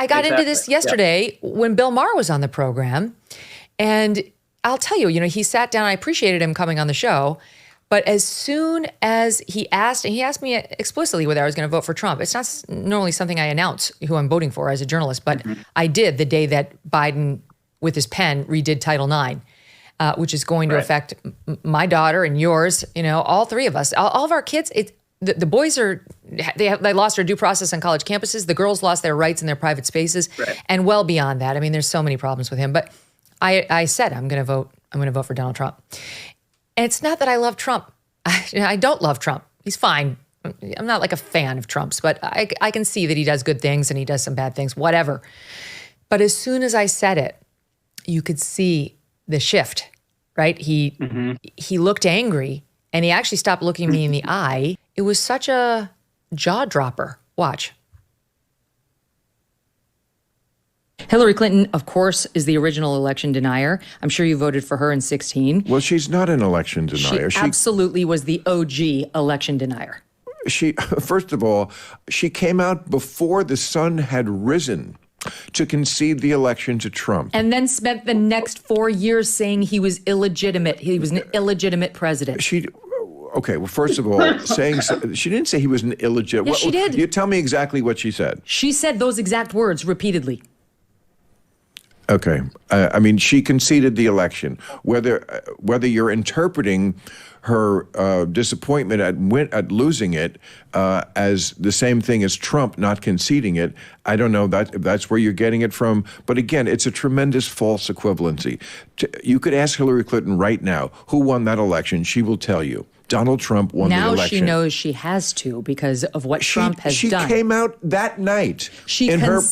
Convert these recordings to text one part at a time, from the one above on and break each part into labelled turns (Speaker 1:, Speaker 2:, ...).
Speaker 1: I got into this yesterday when Bill Maher was on the program. And I'll tell you, he sat down. I appreciated him coming on the show. But as soon as he asked me explicitly whether I was going to vote for Trump, it's not normally something I announce who I'm voting for as a journalist, but I did the day that Biden, with his pen, redid Title IX, which is going to affect my daughter and yours, all three of us, all of our kids. The boys they lost their due process on college campuses. The girls lost their rights in their private spaces, and well beyond that. I mean, there's so many problems with him. But I said I'm going to vote for Donald Trump. And it's not that I love Trump. I don't love Trump. He's fine. I'm not like a fan of Trump's, but I can see that he does good things and he does some bad things, whatever. But as soon as I said it, you could see the shift, right? He looked angry and he actually stopped looking me in the eye. It was such a jaw dropper. Watch. Hillary Clinton, of course, is the original election denier. I'm sure you voted for her in 2016.
Speaker 2: Well, she's not an election denier.
Speaker 1: She absolutely was the OG election denier.
Speaker 2: First of all, she came out before the sun had risen to concede the election to Trump.
Speaker 1: And then spent the next 4 years saying he was illegitimate. He was an illegitimate president.
Speaker 2: Okay, well, first of all, she didn't say he was an illegitimate.
Speaker 1: Yes, she did.
Speaker 2: You tell me exactly what she said.
Speaker 1: She said those exact words repeatedly.
Speaker 2: Okay. I mean, she conceded the election. Whether you're interpreting her disappointment at losing it as the same thing as Trump not conceding it, I don't know if that's where you're getting it from. But again, it's a tremendous false equivalency. You could ask Hillary Clinton right now who won that election. She will tell you. Donald Trump won the election.
Speaker 1: Now she knows she has to because of what Trump has done.
Speaker 2: She came out that night in her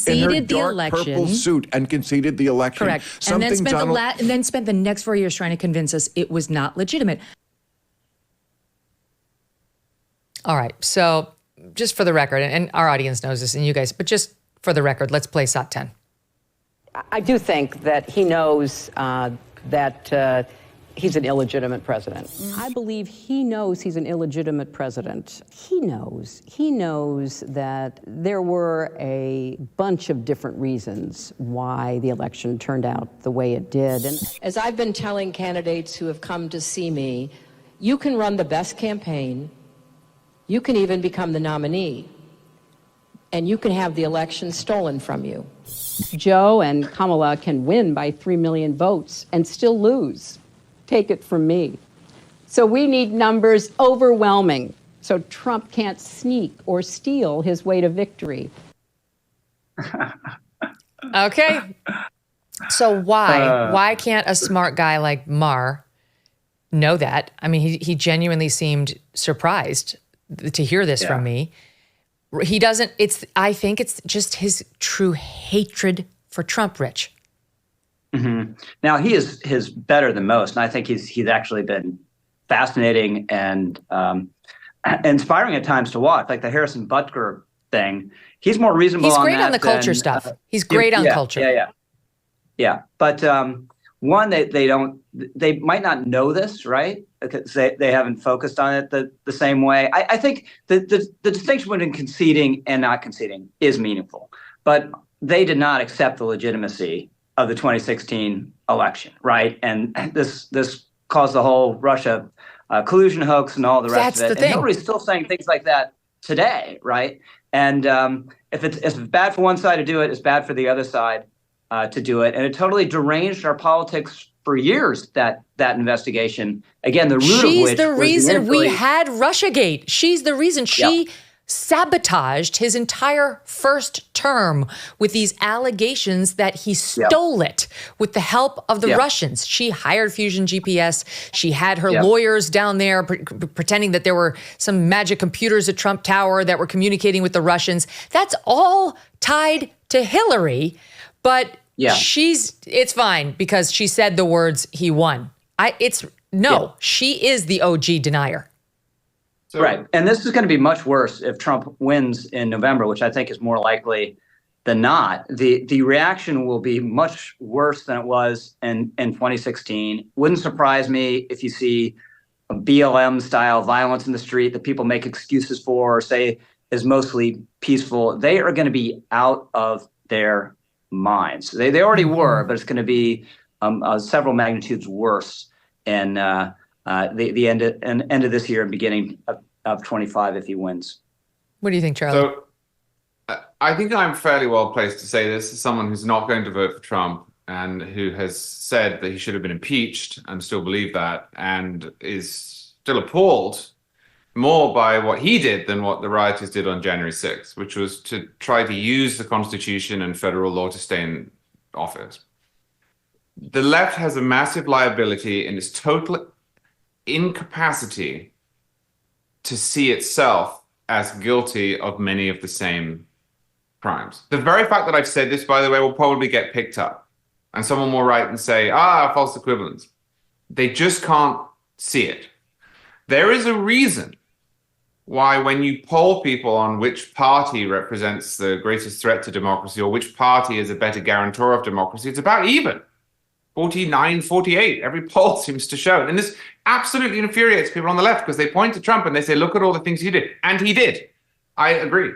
Speaker 2: dark purple suit and conceded the election.
Speaker 1: Correct. And then spent the next 4 years trying to convince us it was not legitimate. All right. So just for the record, and our audience knows this and you guys, but just for the record, let's play SOT 10.
Speaker 3: I do think that he knows that he's an illegitimate president. I believe he knows he's an illegitimate president. He knows that there were a bunch of different reasons why the election turned out the way it did. And as I've been telling candidates who have come to see me, you can run the best campaign, you can even become the nominee, and you can have the election stolen from you. Joe and Kamala can win by 3 million votes and still lose. Take it from me. So we need numbers overwhelming so Trump can't sneak or steal his way to victory.
Speaker 1: Okay. So why can't a smart guy like Maher know that? I mean, he genuinely seemed surprised to hear this from me. He doesn't, I think it's just his true hatred for Trump, Rich.
Speaker 4: Mm-hmm. Now he is better than most, and I think he's actually been fascinating and inspiring at times to watch. Like the Harrison Butker thing, he's more reasonable.
Speaker 1: He's great on the culture stuff. He's great on culture.
Speaker 4: Yeah. But one, they might not know this, right? Because they haven't focused on it the same way. I think the distinction between conceding and not conceding is meaningful, but they did not accept the legitimacy of the 2016 election, right? And this caused the whole Russia collusion hoax and all the rest of it. And Hillary's still saying things like that today, right? And if it's bad for one side to do it, it's bad for the other side to do it. And it totally deranged our politics for years, that investigation. Again, the root of which
Speaker 1: She's the reason we had Russiagate. She's the reason she sabotaged his entire first term with these allegations that he stole it with the help of the Russians. She hired Fusion GPS. She had her lawyers down there pretending that there were some magic computers at Trump Tower that were communicating with the Russians. That's all tied to Hillary, but it's fine because she said the words he won. She is the OG denier.
Speaker 4: Right. And this is going to be much worse if Trump wins in November, which I think is more likely than not. The reaction will be much worse than it was in 2016. Wouldn't surprise me if you see a BLM style violence in the street that people make excuses for or say is mostly peaceful. They are going to be out of their minds. They already were, but it's going to be several magnitudes worse in the end of this year and beginning of 25 if he wins.
Speaker 1: What do you think, Charlie?
Speaker 5: So I think I'm fairly well placed to say this as someone who's not going to vote for Trump and who has said that he should have been impeached and still believe that, and is still appalled more by what he did than what the rioters did on January 6th, which was to try to use the Constitution and federal law to stay in office. The left has a massive liability in its total incapacity to see itself as guilty of many of the same crimes. The very fact that I've said this, by the way, will probably get picked up. And someone will write and say, false equivalence. They just can't see it. There is a reason why when you poll people on which party represents the greatest threat to democracy or which party is a better guarantor of democracy, it's about even. 49, 48. Every poll seems to show it. And this absolutely infuriates people on the left because they point to Trump and they say, look at all the things he did. And he did. I agree.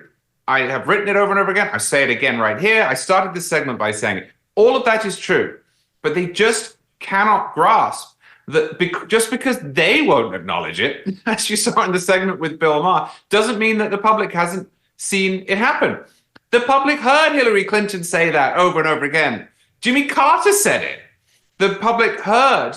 Speaker 5: I have written it over and over again. I say it again right here. I started this segment by saying it. All of that is true. But they just cannot grasp that just because they won't acknowledge it, as you saw in the segment with Bill Maher, doesn't mean that the public hasn't seen it happen. The public heard Hillary Clinton say that over and over again. Jimmy Carter said it. The public heard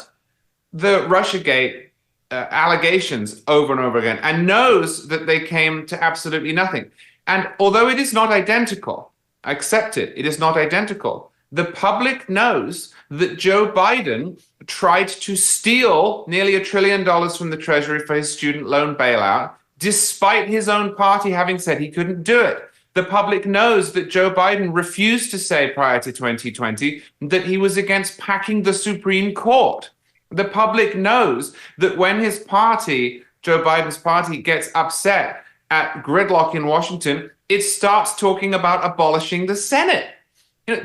Speaker 5: the Russiagate allegations over and over again and knows that they came to absolutely nothing. And although it is not identical, I accept it, it is not identical. The public knows that Joe Biden tried to steal nearly $1 trillion from the Treasury for his student loan bailout, despite his own party having said he couldn't do it. The public knows that Joe Biden refused to say prior to 2020 that he was against packing the Supreme Court. The public knows that when his party, Joe Biden's party, gets upset at gridlock in Washington, it starts talking about abolishing the Senate.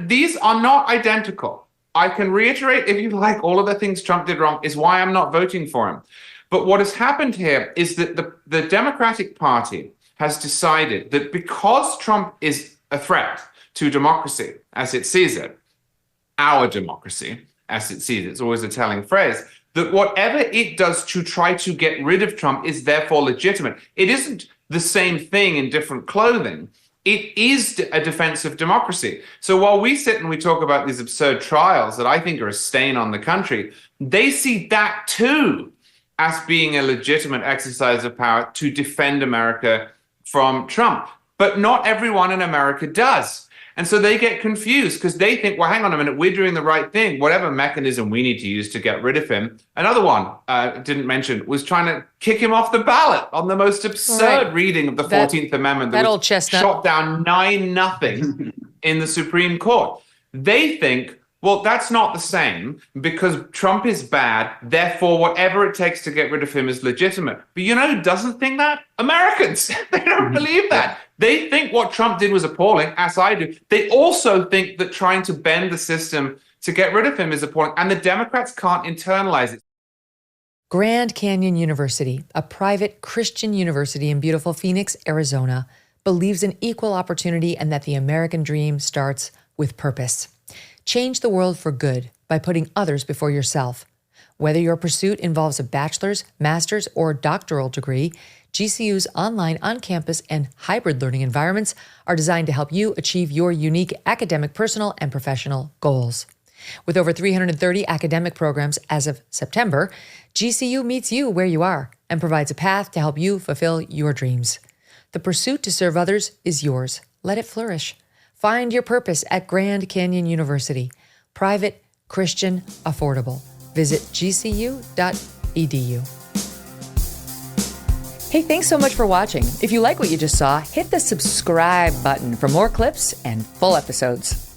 Speaker 5: These are not identical. I can reiterate, if you like, all of the things Trump did wrong is why I'm not voting for him. But what has happened here is that the Democratic Party has decided that because Trump is a threat to democracy as it sees it, our democracy as it sees it, it's always a telling phrase, that whatever it does to try to get rid of Trump is therefore legitimate. It isn't the same thing in different clothing. It is a defense of democracy. So while we sit and we talk about these absurd trials that I think are a stain on the country, they see that too as being a legitimate exercise of power to defend America from Trump. But not everyone in America does. And so they get confused because they think, well, hang on a minute, we're doing the right thing, whatever mechanism we need to use to get rid of him. Another one, didn't mention, was trying to kick him off the ballot on the most absurd reading of the 14th Amendment
Speaker 1: that old chestnut
Speaker 5: shot down 9-0 in the Supreme Court. They think, well, that's not the same because Trump is bad. Therefore, whatever it takes to get rid of him is legitimate. But you know who doesn't think that? Americans. They don't believe that. They think what Trump did was appalling, as I do. They also think that trying to bend the system to get rid of him is appalling. And the Democrats can't internalize it.
Speaker 1: Grand Canyon University, a private Christian university in beautiful Phoenix, Arizona, believes in equal opportunity and that the American dream starts with purpose. Change the world for good by putting others before yourself. Whether your pursuit involves a bachelor's, master's, or doctoral degree, GCU's online, on-campus, and hybrid learning environments are designed to help you achieve your unique academic, personal, and professional goals. With over 330 academic programs as of September, GCU meets you where you are and provides a path to help you fulfill your dreams. The pursuit to serve others is yours. Let it flourish. Find your purpose at Grand Canyon University. Private, Christian, affordable. Visit gcu.edu. Hey, thanks so much for watching. If you like what you just saw, hit the subscribe button for more clips and full episodes.